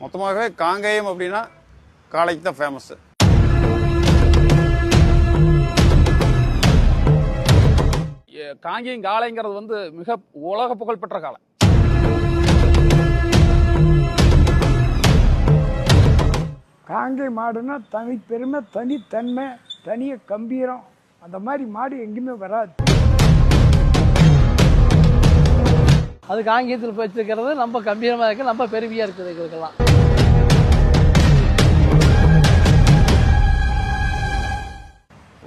மொத்தமாகவே காங்கேயம் அப்படின்னா காளைக்கு தான் ஃபேமஸ். காங்கேயம் காளைங்கிறது வந்து மிக உலக புகழ்பெற்ற காளை. காங்கை மாடுன்னா தனி பெருமை, தனித்தன்மை, தனிய கம்பீரம், அந்த மாதிரி மாடு எங்கேயுமே வராது. அது காங்கேயத்தில் வச்சிருக்கிறது ரொம்ப கம்பீரமாக இருக்குது, ரொம்ப பெருமையாக இருக்குது எங்களுக்கெல்லாம்.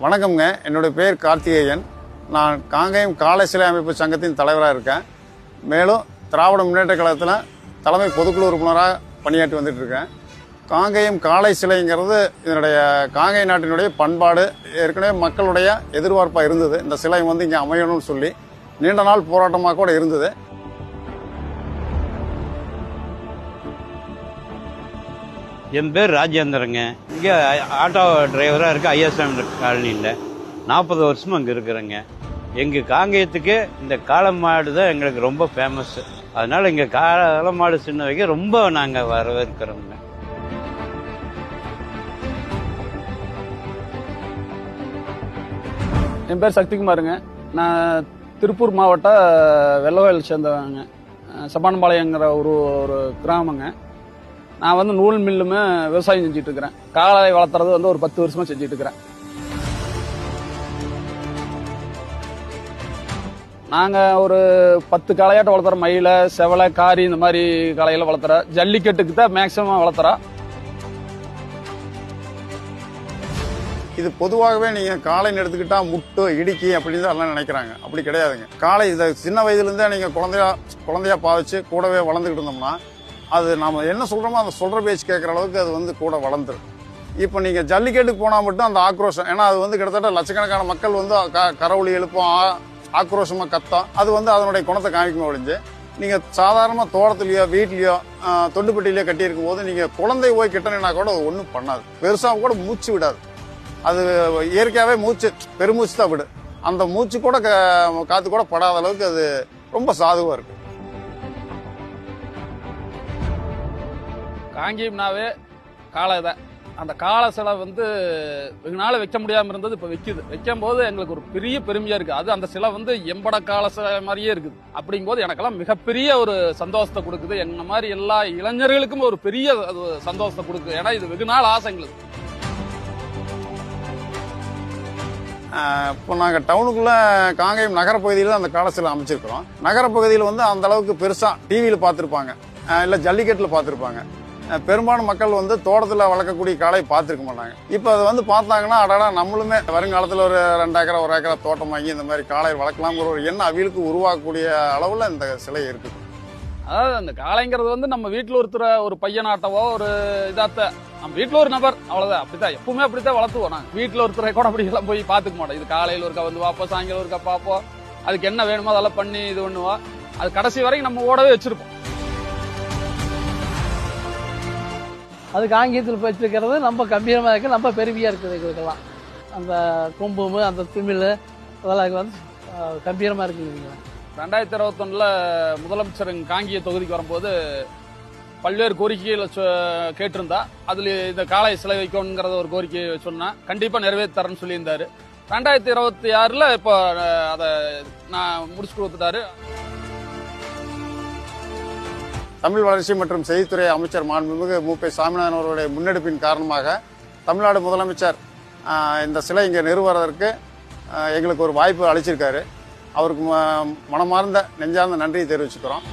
வணக்கம்ங்க, என்னுடைய பேர் கார்த்திகேயன். நான் காங்கேயம் காளை சிலை அமைப்பு சங்கத்தின் தலைவராக இருக்கேன். மேலும் திராவிட முன்னேற்ற கழகத்தில் தலைமை பொதுக்குழு உறுப்பினராக பணியாற்றி வந்துட்டு இருக்கேன். காங்கேயம் காளை சிலைங்கிறது இதனுடைய காங்கேய நாட்டினுடைய பண்பாடு, ஏற்கனவே மக்களுடைய எதிர்பார்ப்பாக இருந்தது. இந்த சிலை வந்து இங்கே அமையணும்னு சொல்லி நீண்ட நாள் போராட்டமாக கூட இருந்தது. என் பேர் ராஜேந்திரங்க. இங்கே ஆட்டோ டிரைவராக இருக்க ஐஎஸ்எம் காலனியில் 40 வருஷமும் அங்கே இருக்கிறேங்க. எங்கள் காங்கேயத்துக்கு இந்த காளை மாடு தான் எங்களுக்கு ரொம்ப ஃபேமஸ். அதனால் இங்கே காளை மாடு சின்ன வைக்க ரொம்ப நாங்கள் வரவேற்கிறோங்க. என் பேர் சக்திகுமாருங்க. நான் திருப்பூர் மாவட்ட வெள்ளவயல் சேர்ந்தவங்க. சப்பானம்பாளையங்கிற ஒரு கிராமங்க. நான் வந்து நூல் மில்லுமே விவசாயம் செஞ்சுட்டு இருக்கிறேன். காளை வளர்த்துறது வந்து ஒரு 10 வருஷமா செஞ்சுட்டு இருக்கிறேன். நாங்கள் ஒரு 10 காளையாட்ட வளர்த்துறோம். மயிலை, செவலை, காரி இந்த மாதிரி காளைகளை வளர்த்துறோம். ஜல்லிக்கட்டுக்கு தான் மேக்சிமம் வளர்த்துறோம். இது பொதுவாகவே நீங்கள் காளைன்னு எடுத்துக்கிட்டா முட்டு இடுக்கி அப்படின்னு தான் எல்லாம் நினைக்கிறாங்க. அப்படி கிடையாதுங்க. காளை இதை சின்ன வயதுலேருந்தே நீங்கள் குழந்தையா பாவிச்சு கூடவே வளர்ந்துக்கிட்டு இருந்தோம்னா அது நம்ம என்ன சொல்கிறோமோ அந்த சொல்கிற பேச்சு கேட்குற அளவுக்கு அது வந்து கூட வளர்ந்துடும். இப்போ நீங்கள் ஜல்லிக்கட்டுக்கு போனால் மட்டும் அந்த ஆக்ரோஷம், ஏன்னா அது வந்து கிட்டத்தட்ட லட்சக்கணக்கான மக்கள் வந்து கரவுளி எழுப்போம், ஆக்ரோஷமாக கத்தம், அது வந்து அதனுடைய குணத்தை காமிக்குமே ஒழிஞ்சு நீங்கள் சாதாரணமாக தோட்டத்துலையோ வீட்லையோ தொண்டுப்பட்டிலையோ கட்டியிருக்கும் போது நீங்கள் குழந்தை போய் கிட்டனா கூட அது ஒன்றும் பண்ணாது. பெருசாக கூட மூச்சு விடாது. அது இயற்கையாகவே பெருமூச்சு தான் விடு. அந்த மூச்சு கூட காற்று கூட படாத அளவுக்கு அது ரொம்ப சாதுவாக இருக்கு. காங்கேயம்னாவே காளை தான். அந்த காளை சிலை வந்து வெகு நாள் வைக்க முடியாமல் இருந்தது, இப்போ வைக்குது. வைக்கும் போது எங்களுக்கு ஒரு பெரிய பெருமையா இருக்கு. அது அந்த சிலை வந்து எம்பட காளை சிலை மாதிரியே இருக்குது. அப்படிங்கும்போது எனக்கெல்லாம் மிகப்பெரிய ஒரு சந்தோஷத்தை கொடுக்குது. என்ன மாதிரி எல்லா இளைஞர்களுக்கும் ஒரு பெரிய சந்தோஷத்தை கொடுக்குது. ஏன்னா இது வெகு நாள் ஆசை எங்களுக்கு. இப்போ நாங்கள் டவுனுக்குள்ளே காங்கேயம் நகரப்பகுதியில் அந்த காளை சிலை அமைச்சிருக்கிறோம். நகரப்பகுதியில் வந்து அந்த அளவுக்கு பெருசாக டிவியில் பார்த்துருப்பாங்க, இல்லை ஜல்லிக்கட்டில் பார்த்துருப்பாங்க. பெரும்பாலும் மக்கள் வந்து தோட்டத்தில் வளர்க்கக்கூடிய காளை பார்த்துருக்க மாட்டாங்க. இப்போ அது வந்து பார்த்தாங்கன்னா அடடா நம்மளுமே வருங்காலத்தில் ஒரு 2 ஏக்கரா 1 ஏக்கரா தோட்டம் வாங்கி இந்த மாதிரி காளை வளர்க்கலாம்ங்கிற ஒரு எண்ணம் அவிகளுக்கு உருவாக்கக்கூடிய அளவில் இந்த சிலை இருக்குது. அதாவது அந்த காளைங்கிறது வந்து நம்ம வீட்டில் ஒருத்தர ஒரு பையனாட்டவோ ஒரு இதாத்த நம்ம வீட்டில் ஒரு நபர், அவ்வளோதான். அப்படித்தான் எப்பவுமே அப்படித்தான் வளர்த்துவோம். நாங்கள் வீட்டில் ஒருத்தரை கூட அப்படி எல்லாம் போய் பார்த்துக்க மாட்டோம். இது காலையில் ஒருக்கா வந்து பார்ப்போம், சாயங்காலம் ஒருக்கா பார்ப்போம். அதுக்கு என்ன வேணுமோ அதெல்லாம் பண்ணி இது பண்ணுவோம். அது கடைசி வரைக்கும் நம்ம ஓடவே வச்சிருப்போம். அது காங்கேயத்தில் வச்சிருக்கிறது ரொம்ப கம்பீரமாக இருக்குது, ரொம்ப பெருமையாக இருக்குது எங்களுக்கெல்லாம். அந்த கொம்பும் அந்த திமிழ் அதெல்லாம் வந்து கம்பீரமாக இருக்குதுங்க. 2021 முதலமைச்சர் காங்கேய தொகுதிக்கு வரும்போது பல்வேறு கோரிக்கைகளை கேட்டிருந்தா, அதில் இந்த காளை சிலை வைக்கணுங்கிறத ஒரு கோரிக்கை சொன்னா கண்டிப்பாக நிறைவேற்றறேன்னு சொல்லியிருந்தாரு. 2026 இப்போ அதை நான் முடிச்சு கொடுத்துட்டாரு. தமிழ் வளர்ச்சி மற்றும் செய்தித்துறை அமைச்சர் மாண்புமிகு மு.ப. சாமிநாதன் அவர்களுடைய முன்னெடுப்பின் காரணமாக தமிழ்நாடு முதலமைச்சர் இந்த சிலை இங்கே நிறுவுவதற்கு எங்களுக்கு ஒரு வாய்ப்பு அளிச்சிருக்காரு. அவருக்கு மனமார்ந்த நெஞ்சார்ந்த நன்றியை தெரிவிச்சுக்கிறோம்.